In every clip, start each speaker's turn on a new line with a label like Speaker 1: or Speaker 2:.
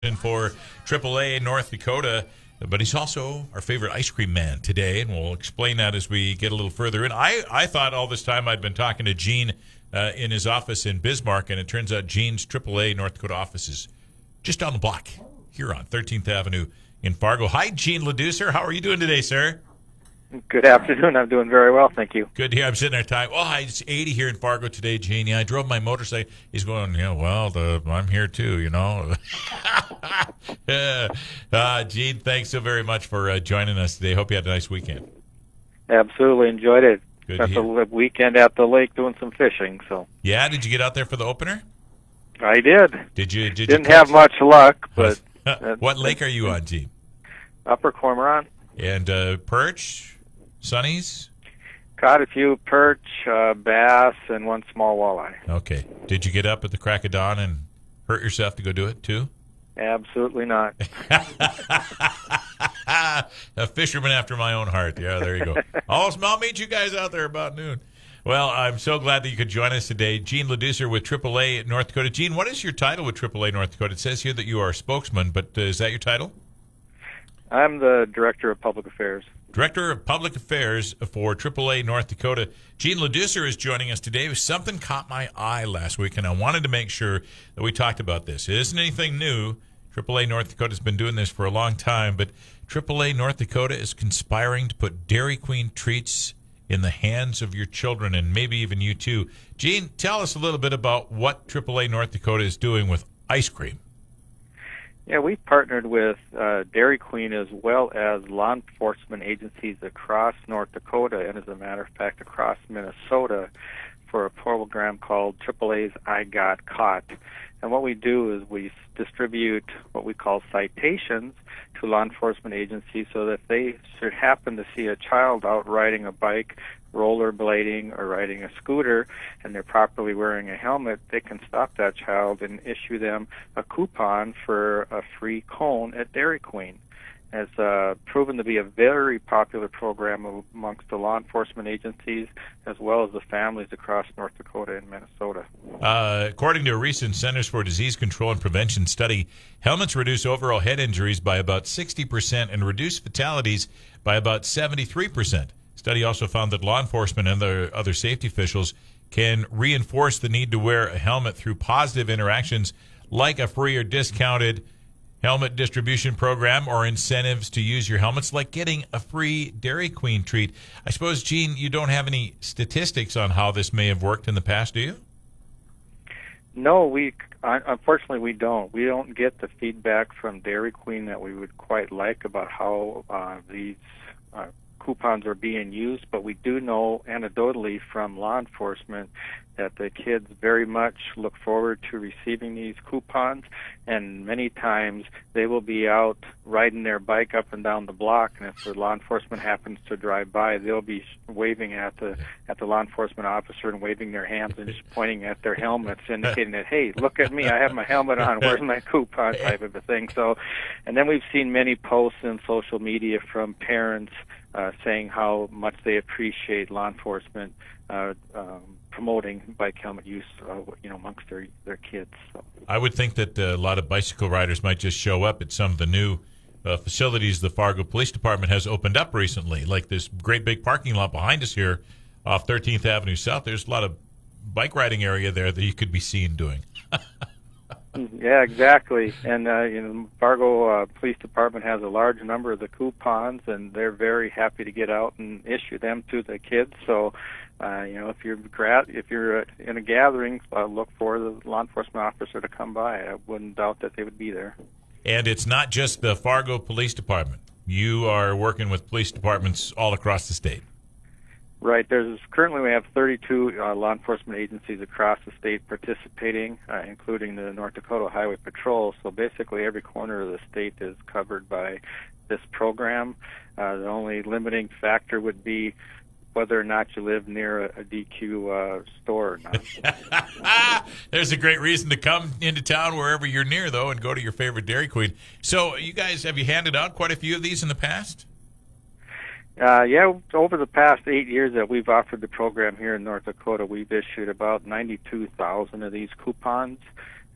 Speaker 1: in for AAA North Dakota, but he's also our favorite ice cream man today, and we'll explain that as we get a little further in. I thought all this time I'd been talking to Gene in his office in Bismarck, and it turns out Gene's AAA North Dakota office is just down the block here on 13th Avenue in Fargo. Hi, Gene Leducer. How are you doing today, sir?
Speaker 2: Good afternoon. I'm doing very well, thank you.
Speaker 1: Good to hear. I'm sitting there talking. Oh, it's 80 here in Fargo today, Gene. Yeah, I drove my motorcycle. He's going, I'm here too, Gene, thanks so very much for joining us today. Hope you had a nice weekend.
Speaker 2: Absolutely enjoyed it.
Speaker 1: Good
Speaker 2: Spent the weekend at the lake doing some fishing. So.
Speaker 1: Yeah, did you get out there for the opener?
Speaker 2: I did.
Speaker 1: Didn't
Speaker 2: have much luck, but.
Speaker 1: What lake are you on, Gene?
Speaker 2: Upper Cormorant.
Speaker 1: And perch? Sunnies?
Speaker 2: Caught a few perch, bass, and one small walleye.
Speaker 1: Okay. Did you get up at the crack of dawn and hurt yourself to go do it, too?
Speaker 2: Absolutely not.
Speaker 1: A fisherman after my own heart. Yeah, there you go. I'll meet you guys out there about noon. Well, I'm so glad that you could join us today. Gene Leducer with AAA North Dakota. Gene, what is your title with AAA North Dakota? It says here that you are a spokesman, but is that your title?
Speaker 2: I'm the Director of Public Affairs.
Speaker 1: Director of Public Affairs for AAA North Dakota. Gene Leducer is joining us today. Something caught my eye last week, and I wanted to make sure that we talked about this. It isn't anything new. AAA North Dakota has been doing this for a long time, but AAA North Dakota is conspiring to put Dairy Queen treats in the hands of your children, and maybe even you too. Gene, tell us a little bit about what AAA North Dakota is doing with ice cream.
Speaker 2: Yeah, we've partnered with Dairy Queen as well as law enforcement agencies across North Dakota and, as a matter of fact, across Minnesota for a program called AAA's I Got Caught. And what we do is we distribute what we call citations to law enforcement agencies so that they should happen to see a child out riding a bike, rollerblading, or riding a scooter, and they're properly wearing a helmet, they can stop that child and issue them a coupon for a free cone at Dairy Queen. It's proven to be a very popular program amongst the law enforcement agencies as well as the families across North Dakota and Minnesota.
Speaker 1: According to a recent Centers for Disease Control and Prevention study, helmets reduce overall head injuries by about 60% and reduce fatalities by about 73%. Study also found that law enforcement and other safety officials can reinforce the need to wear a helmet through positive interactions like a free or discounted helmet distribution program or incentives to use your helmets, like getting a free Dairy Queen treat. I suppose, Gene, you don't have any statistics on how this may have worked in the past, do you?
Speaker 2: No, unfortunately we don't. We don't get the feedback from Dairy Queen that we would quite like about how these coupons are being used, but we do know anecdotally from law enforcement that the kids very much look forward to receiving these coupons, and many times they will be out riding their bike up and down the block, and if the law enforcement happens to drive by, they'll be waving at the law enforcement officer and waving their hands and just pointing at their helmets, indicating that, hey, look at me, I have my helmet on, where's my coupon, type of a thing. So, and then we've seen many posts in social media from parents saying how much they appreciate law enforcement promoting bike helmet use, amongst their kids. So.
Speaker 1: I would think that a lot of bicycle riders might just show up at some of the new facilities the Fargo Police Department has opened up recently, like this great big parking lot behind us here off 13th Avenue South. There's a lot of bike riding area there that you could be seen doing.
Speaker 2: Yeah, exactly. And Fargo Police Department has a large number of the coupons, and they're very happy to get out and issue them to the kids. So, if you're in a gathering, look for the law enforcement officer to come by. I wouldn't doubt that they would be there. And
Speaker 1: it's not just the Fargo Police Department. You are working with police departments all across the state.
Speaker 2: Right. Currently we have 32 law enforcement agencies across the state participating, including the North Dakota Highway Patrol. So basically every corner of the state is covered by this program. The only limiting factor would be whether or not you live near a DQ store or not.
Speaker 1: There's a great reason to come into town wherever you're near, though, and go to your favorite Dairy Queen. So you guys, have you handed out quite a few of these in the past?
Speaker 2: Yeah, over the past 8 years that we've offered the program here in North Dakota, we've issued about 92,000 of these coupons.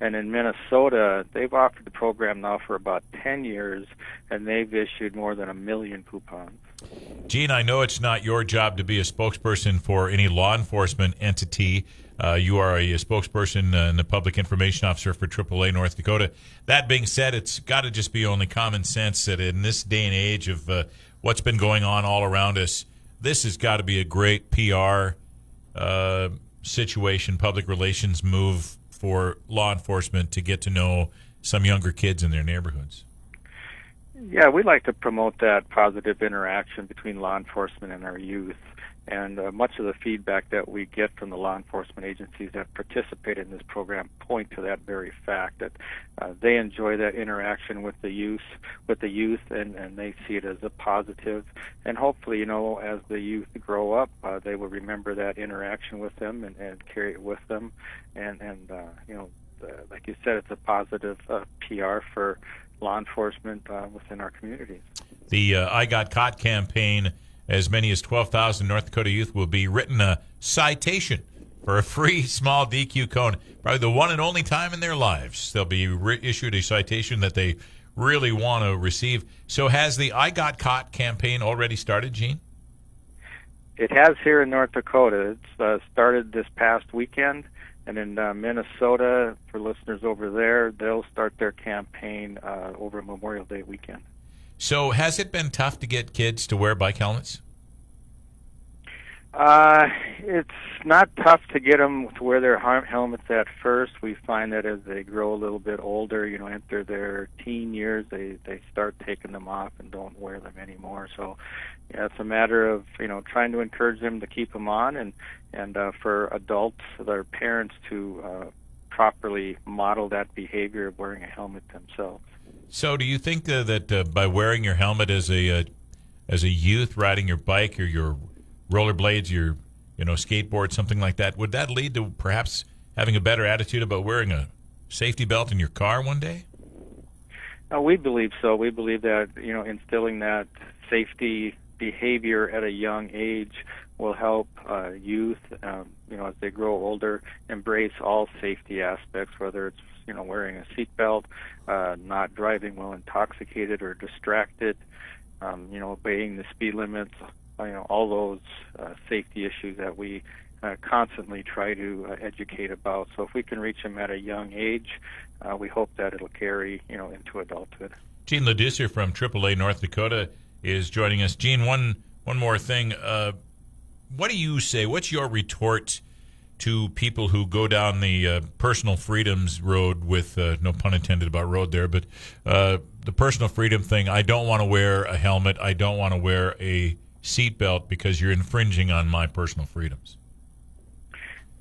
Speaker 2: And in Minnesota, they've offered the program now for about 10 years, and they've issued more than 1 million coupons.
Speaker 1: Gene, I know it's not your job to be a spokesperson for any law enforcement entity. You are a spokesperson and a public information officer for AAA North Dakota. That being said, it's got to just be only common sense that in this day and age of what's been going on all around us, this has got to be a great PR situation, public relations move for law enforcement to get to know some younger kids in their neighborhoods.
Speaker 2: Yeah, we like to promote that positive interaction between law enforcement and our youth. And much of the feedback that we get from the law enforcement agencies that participate in this program point to that very fact, that they enjoy that interaction with the youth, and they see it as a positive. And hopefully, as the youth grow up, they will remember that interaction with them and carry it with them. And like you said, it's a positive PR for law enforcement within our communities.
Speaker 1: The I Got Caught campaign, as many as 12,000 North Dakota youth will be written a citation for a free small DQ cone. Probably the one and only time in their lives they'll be issued a citation that they really want to receive. So has the I Got Caught campaign already started, Gene?
Speaker 2: It has here in North Dakota. It's started this past weekend. And in Minnesota, for listeners over there, they'll start their campaign over Memorial Day weekend.
Speaker 1: So has it been tough to get kids to wear bike helmets?
Speaker 2: It's not tough to get them to wear their helmets at first. We find that as they grow a little bit older, enter their teen years, they start taking them off and don't wear them anymore. So yeah, it's a matter of, trying to encourage them to keep them on, and for adults, their parents to properly model that behavior of wearing a helmet themselves.
Speaker 1: So do you think that by wearing your helmet as a youth, riding your bike or your rollerblades, your skateboard, something like that, would that lead to perhaps having a better attitude about wearing a safety belt in your car one day?
Speaker 2: We believe so. We believe that instilling that safety behavior at a young age will help youth, as they grow older, embrace all safety aspects, whether it's wearing a seatbelt, not driving while intoxicated or distracted, obeying the speed limits, all those safety issues that we constantly try to educate about. So if we can reach them at a young age, we hope that it'll carry into adulthood.
Speaker 1: Gene Leducer from AAA North Dakota is joining us. Gene, one more thing. What do you say? What's your retort to people who go down the personal freedoms road with, no pun intended about road there, but the personal freedom thing? I don't want to wear a helmet. I don't want to wear a seatbelt because you're infringing on my personal freedoms.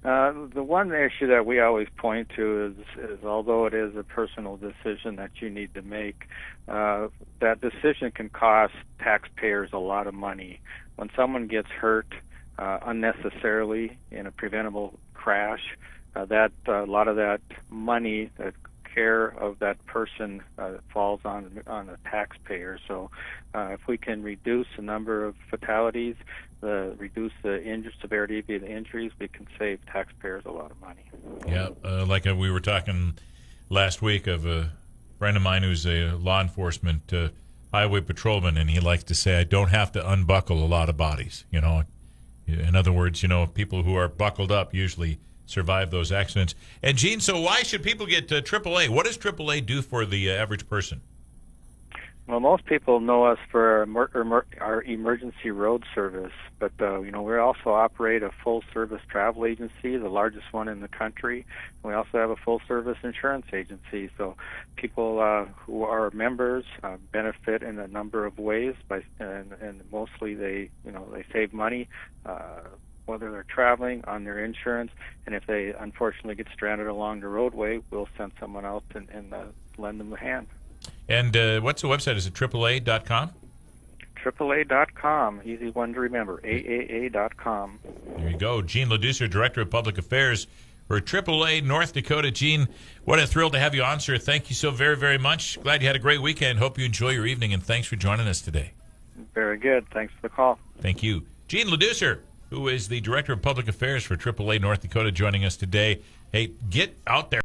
Speaker 2: The one issue that we always point to is although it is a personal decision that you need to make, that decision can cost taxpayers a lot of money. When someone gets hurt unnecessarily in a preventable crash, that a lot of that money, the care of that person, falls on the taxpayer. So if we can reduce the number of fatalities, reduce the severity of the injuries, we can save taxpayers a lot of money.
Speaker 1: Yeah, like we were talking last week of a friend of mine who's a law enforcement highway patrolman, and he likes to say, I don't have to unbuckle a lot of bodies. In other words, people who are buckled up usually survive those accidents. And Gene, so why should people get AAA? What does AAA do for the average person?
Speaker 2: Well, most people know us for our emergency road service, but we also operate a full-service travel agency, the largest one in the country. We also have a full-service insurance agency, so people who are members benefit in a number of ways, and mostly they save money, whether they're traveling on their insurance, and if they unfortunately get stranded along the roadway, we'll send someone out and lend them a hand.
Speaker 1: And what's the website? Is it AAA.com?
Speaker 2: AAA.com. Easy one to remember. AAA.com.
Speaker 1: There you go. Gene Leducer, Director of Public Affairs for AAA North Dakota. Gene, what a thrill to have you on, sir. Thank you so very, very much. Glad you had a great weekend. Hope you enjoy your evening, and thanks for joining us today.
Speaker 2: Very good. Thanks for the call.
Speaker 1: Thank you. Gene Leducer, who is the Director of Public Affairs for AAA North Dakota, joining us today. Hey, get out there.